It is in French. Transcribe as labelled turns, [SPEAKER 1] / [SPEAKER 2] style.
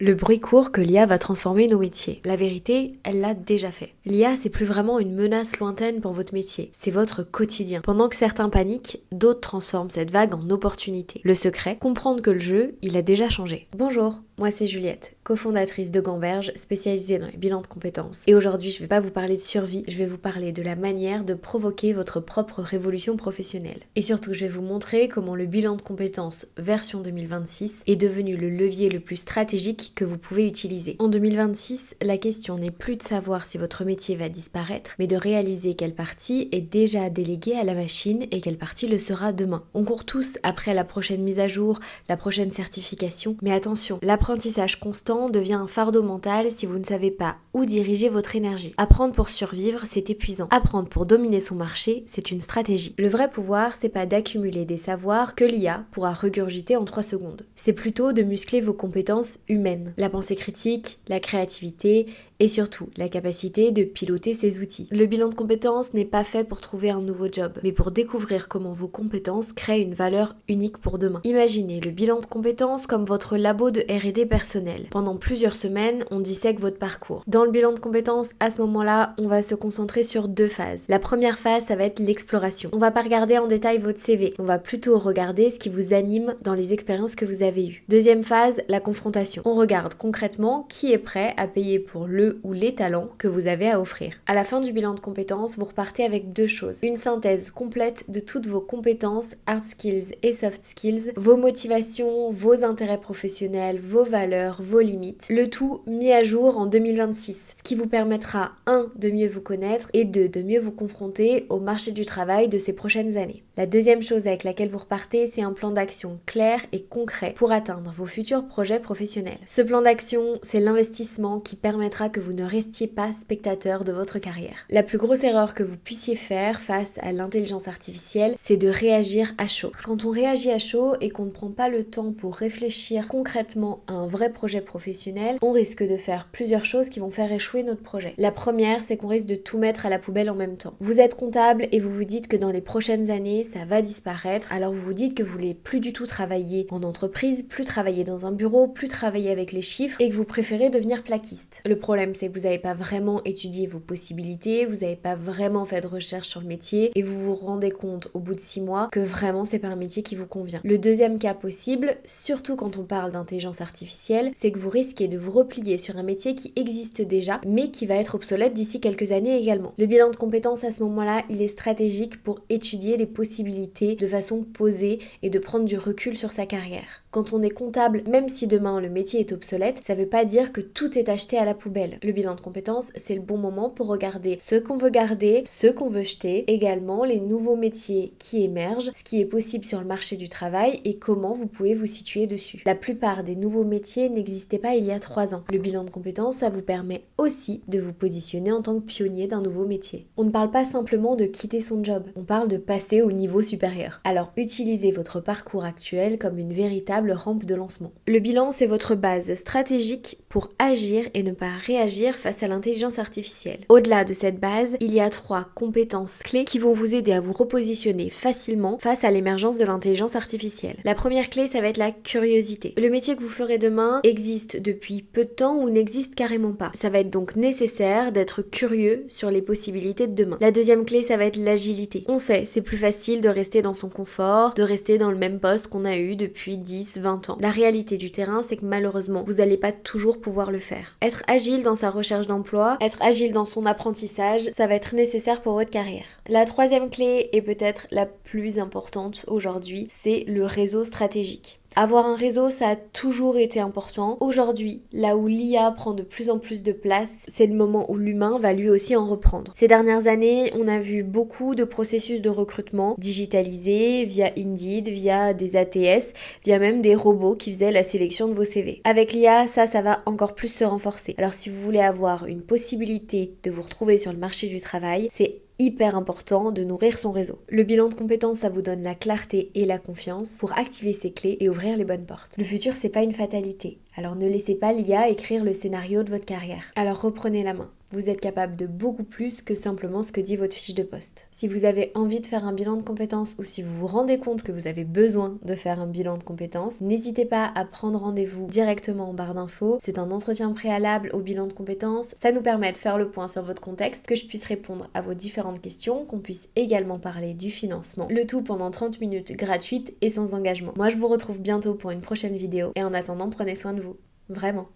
[SPEAKER 1] Le bruit court que l'IA va transformer nos métiers. La vérité, elle l'a déjà fait. L'IA, c'est plus vraiment une menace lointaine pour votre métier, c'est votre quotidien. Pendant que certains paniquent, d'autres transforment cette vague en opportunité. Le secret, comprendre que le jeu, il a déjà changé. Bonjour, moi c'est Juliette, cofondatrice de Gamberge, spécialisée dans les bilans de compétences. Et aujourd'hui, je vais pas vous parler de survie, je vais vous parler de la manière de provoquer votre propre révolution professionnelle. Et surtout, je vais vous montrer comment le bilan de compétences version 2026 est devenu le levier le plus stratégique que vous pouvez utiliser. En 2026, la question n'est plus de savoir si votre métier va disparaître, mais de réaliser quelle partie est déjà déléguée à la machine et quelle partie le sera demain. On court tous après la prochaine mise à jour, la prochaine certification, mais attention, l'apprentissage constant devient un fardeau mental si vous ne savez pas où diriger votre énergie. Apprendre pour survivre, c'est épuisant. Apprendre pour dominer son marché, c'est une stratégie. Le vrai pouvoir, c'est pas d'accumuler des savoirs que l'IA pourra regurgiter en 3 secondes. C'est plutôt de muscler vos compétences humaines. La pensée critique, la créativité et surtout la capacité de piloter ces outils. Le bilan de compétences n'est pas fait pour trouver un nouveau job, mais pour découvrir comment vos compétences créent une valeur unique pour demain. Imaginez le bilan de compétences comme votre labo de R&D personnel. Pendant plusieurs semaines, on dissèque votre parcours. Dans le bilan de compétences, à ce moment-là, on va se concentrer sur 2 phases. La première phase, ça va être l'exploration. On va pas regarder en détail votre CV, on va plutôt regarder ce qui vous anime dans les expériences que vous avez eues. Deuxième phase, la confrontation. On regarde concrètement qui est prêt à payer pour le ou les talents que vous avez à offrir. À la fin du bilan de compétences, vous repartez avec 2 choses. Une synthèse complète de toutes vos compétences, hard skills et soft skills, vos motivations, vos intérêts professionnels, vos valeurs, vos limites. Le tout mis à jour en 2026, ce qui vous permettra 1. de mieux vous connaître et 2. de mieux vous confronter au marché du travail de ces prochaines années. La deuxième chose avec laquelle vous repartez, c'est un plan d'action clair et concret pour atteindre vos futurs projets professionnels. Ce plan d'action, c'est l'investissement qui permettra que vous ne restiez pas spectateur de votre carrière. La plus grosse erreur que vous puissiez faire face à l'intelligence artificielle, c'est de réagir à chaud. Quand on réagit à chaud et qu'on ne prend pas le temps pour réfléchir concrètement à un vrai projet professionnel, on risque de faire plusieurs choses qui vont faire échouer notre projet. La première, c'est qu'on risque de tout mettre à la poubelle en même temps. Vous êtes comptable et vous vous dites que dans les prochaines années, ça va disparaître, alors vous vous dites que vous voulez plus du tout travailler en entreprise, plus travailler dans un bureau, plus travailler avec les chiffres et que vous préférez devenir plaquiste. Le problème, c'est que vous n'avez pas vraiment étudié vos possibilités, vous n'avez pas vraiment fait de recherche sur le métier et vous vous rendez compte au bout de 6 mois que vraiment c'est pas un métier qui vous convient. Le deuxième cas possible, surtout quand on parle d'intelligence artificielle, c'est que vous risquez de vous replier sur un métier qui existe déjà mais qui va être obsolète d'ici quelques années également. Le bilan de compétences à ce moment-là, il est stratégique pour étudier les possibilités de façon posée et de prendre du recul sur sa carrière. Quand on est comptable, même si demain le métier est obsolète, ça veut pas dire que tout est acheté à la poubelle. Le bilan de compétences, c'est le bon moment pour regarder ce qu'on veut garder, ce qu'on veut jeter, également les nouveaux métiers qui émergent, ce qui est possible sur le marché du travail et comment vous pouvez vous situer dessus. La plupart des nouveaux métiers n'existaient pas il y a 3 ans. Le bilan de compétences, ça vous permet aussi de vous positionner en tant que pionnier d'un nouveau métier. On ne parle pas simplement de quitter son job, on parle de passer au niveau supérieur. Alors utilisez votre parcours actuel comme une véritable rampe de lancement. Le bilan, c'est votre base stratégique pour agir et ne pas réagir face à l'intelligence artificielle. Au-delà de cette base, il y a 3 compétences clés qui vont vous aider à vous repositionner facilement face à l'émergence de l'intelligence artificielle. La première clé, ça va être la curiosité. Le métier que vous ferez demain existe depuis peu de temps ou n'existe carrément pas. Ça va être donc nécessaire d'être curieux sur les possibilités de demain. La deuxième clé, ça va être l'agilité. On sait, c'est plus facile de rester dans son confort, de rester dans le même poste qu'on a eu depuis 10-20 ans. La réalité du terrain, c'est que malheureusement, vous n'allez pas toujours pouvoir le faire. Être agile dans sa recherche d'emploi, être agile dans son apprentissage, ça va être nécessaire pour votre carrière. La troisième clé, et peut-être la plus importante aujourd'hui, c'est le réseau stratégique. Avoir un réseau, ça a toujours été important. Aujourd'hui, là où l'IA prend de plus en plus de place, c'est le moment où l'humain va lui aussi en reprendre. Ces dernières années, on a vu beaucoup de processus de recrutement digitalisés via Indeed, via des ATS, via même des robots qui faisaient la sélection de vos CV. Avec l'IA, ça va encore plus se renforcer. Alors si vous voulez avoir une possibilité de vous retrouver sur le marché du travail, c'est hyper important de nourrir son réseau. Le bilan de compétences, ça vous donne la clarté et la confiance pour activer ces clés et ouvrir les bonnes portes. Le futur, c'est pas une fatalité. Alors ne laissez pas l'IA écrire le scénario de votre carrière. Alors reprenez la main. Vous êtes capable de beaucoup plus que simplement ce que dit votre fiche de poste. Si vous avez envie de faire un bilan de compétences ou si vous vous rendez compte que vous avez besoin de faire un bilan de compétences, n'hésitez pas à prendre rendez-vous directement en barre d'infos. C'est un entretien préalable au bilan de compétences. Ça nous permet de faire le point sur votre contexte, que je puisse répondre à vos différentes questions, qu'on puisse également parler du financement. Le tout pendant 30 minutes gratuites et sans engagement. Moi je vous retrouve bientôt pour une prochaine vidéo et en attendant prenez soin de vous. Vraiment.